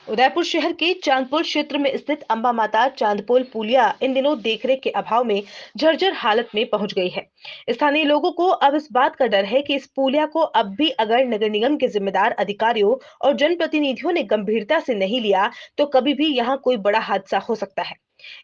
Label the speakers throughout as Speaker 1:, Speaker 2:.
Speaker 1: उदयपुर शहर के चांदपुर क्षेत्र में स्थित अंबा माता चांदपुर पुलिया इन दिनों देखरेख के अभाव में जर्जर हालत में पहुंच गई है। स्थानीय लोगों को अब इस बात का डर है कि इस पुलिया को अब भी अगर नगर निगम के जिम्मेदार अधिकारियों और जनप्रतिनिधियों ने गंभीरता से नहीं लिया तो कभी भी यहाँ कोई बड़ा हादसा हो सकता है।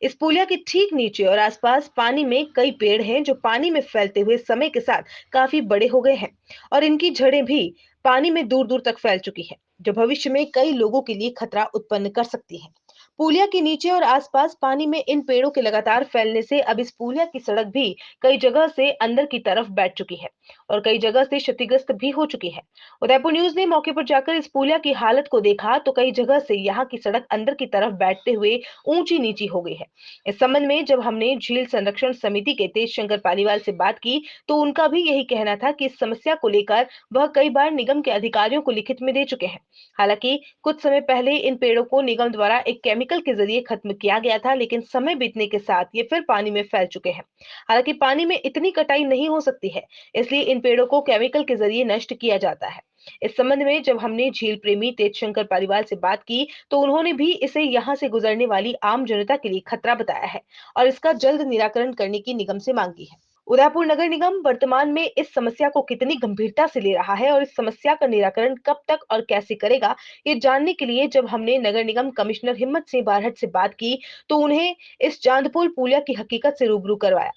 Speaker 1: इस पुलिया के ठीक नीचे और आसपास पानी में कई पेड़ हैं जो पानी में फैलते हुए समय के साथ काफी बड़े हो गए हैं और इनकी जड़ें भी पानी में दूर दूर तक फैल चुकी है, जो भविष्य में कई लोगों के लिए खतरा उत्पन्न कर सकती है। पुलिया के नीचे और आसपास पानी में इन पेड़ों के लगातार फैलने से अब इस पुलिया की सड़क भी कई जगह से अंदर की तरफ बैठ चुकी है और कई जगह से क्षतिग्रस्त भी हो चुकी है। उदयपुर न्यूज ने मौके पर जाकर इस पुलिया की हालत को देखा तो कई जगह से यहाँ की सड़क अंदर की तरफ बैठते हुए ऊंची नीची हो गई है। इस संबंध में जब हमने झील संरक्षण समिति के तेज शंकर पालीवाल से बात की तो उनका भी यही कहना था कि इस समस्या को लेकर वह कई बार निगम के अधिकारियों को लिखित में दे चुके हैं। हालांकि कुछ समय पहले इन पेड़ों को निगम द्वारा एक केमिकल के जरिए खत्म किया गया था, लेकिन समय बीतने के साथ ये फिर पानी में फैल चुके हैं। हालांकि पानी में इतनी कटाई नहीं हो सकती है, इसलिए इन पेड़ों को केमिकल के जरिए नष्ट किया जाता है। इस संबंध में जब हमने झील प्रेमी तेज शंकर पालीवाल से बात की तो उन्होंने भी इसे यहाँ से गुजरने वाली आम जनता के लिए खतरा बताया है और इसका जल्द निराकरण करने की निगम से मांग की है। उदयपुर नगर निगम वर्तमान में इस समस्या को कितनी गंभीरता से ले रहा है और इस समस्या का निराकरण कब तक और कैसे करेगा, ये जानने के लिए जब हमने नगर निगम कमिश्नर हिम्मत सिंह बारहट से बात की तो उन्हें इस चांदपुर पुलिया की हकीकत से रूबरू करवाया।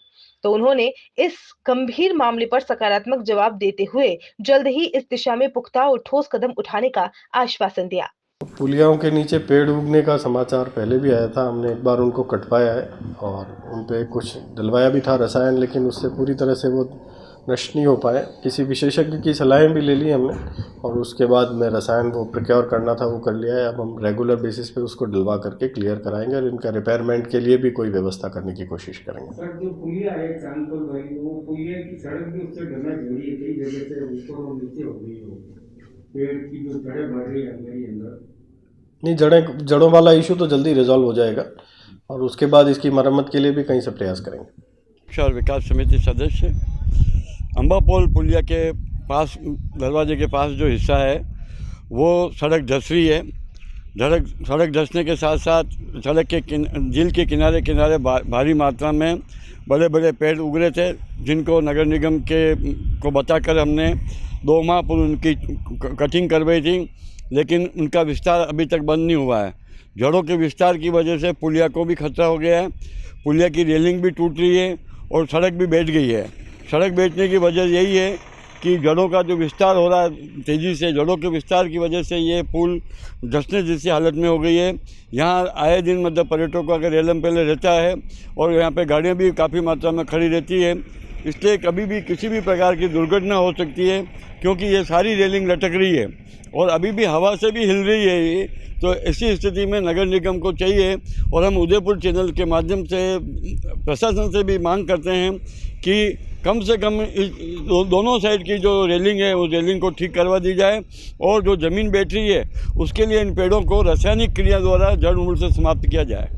Speaker 1: तो उन्होंने इस गंभीर मामले पर सकारात्मक जवाब देते हुए जल्द ही इस दिशा में पुख्ता और ठोस कदम उठाने का आश्वासन दिया।
Speaker 2: पुलियाओं के नीचे पेड़ उगने का समाचार पहले भी आया था, हमने एक बार उनको कटवाया है और उन पे कुछ डलवाया भी था रसायन, लेकिन उससे पूरी तरह से वो नष्ट नहीं हो पाए। किसी विशेषज्ञ की सलाहें भी ले ली हमने और उसके बाद में रसायन वो प्रोक्योर करना था वो कर लिया है। अब हम रेगुलर बेसिस पे उसको डलवा करके क्लियर कराएंगे और इनका रिपेयरमेंट के लिए भी कोई व्यवस्था करने की कोशिश करेंगे।
Speaker 3: सर, जो पुलिया है चांदपुर भाई, वो पुलिया की सड़क भी उससे डरना जरूरी है, कई जगह से ऊपर और नीचे हो गई हो, पेड़ की जो जड़ें बढ़ रही है अंदर। नहीं,
Speaker 2: जड़ों वाला इशू तो जल्दी रिजॉल्व हो जाएगा और उसके बाद इसकी मरम्मत के लिए भी कहीं से प्रयास करेंगे।
Speaker 4: शहर विकास समिति सदस्य अंबापोल पुलिया के पास दरवाजे के पास जो हिस्सा है वो सड़क धंस रही है। सड़क धंसने के साथ साथ सड़क के झील के किनारे किनारे भारी मात्रा में बड़े बड़े पेड़ उग रहे थे, जिनको नगर निगम को बताकर हमने 2 माह पूर्व उनकी कटिंग करवाई थी, लेकिन उनका विस्तार अभी तक बंद नहीं हुआ है। जड़ों के विस्तार की वजह से पुलिया को भी खतरा हो गया है। पुलिया की रेलिंग भी टूट रही है और सड़क भी बैठ गई है। सड़क बैठने की वजह यही है कि जड़ों का जो विस्तार हो रहा है तेज़ी से, जड़ों के विस्तार की वजह से ये पुल धंसने जैसी हालत में हो गई है। यहाँ आए दिन मतलब पर्यटकों का रेलम पहले रहता है और यहाँ पे गाड़ियाँ भी काफ़ी मात्रा में खड़ी रहती है, इसलिए कभी भी किसी भी प्रकार की दुर्घटना हो सकती है, क्योंकि ये सारी रेलिंग लटक रही है और अभी भी हवा से भी हिल रही है ये। तो ऐसी स्थिति में नगर निगम को चाहिए और हम उदयपुर चैनल के माध्यम से प्रशासन से भी मांग करते हैं कि कम से कम इस दोनों साइड की जो रेलिंग है उस रेलिंग को ठीक करवा दी जाए और जो ज़मीन बैठ रही है उसके लिए इन पेड़ों को रासायनिक क्रिया द्वारा जड़ मूल से समाप्त किया जाए।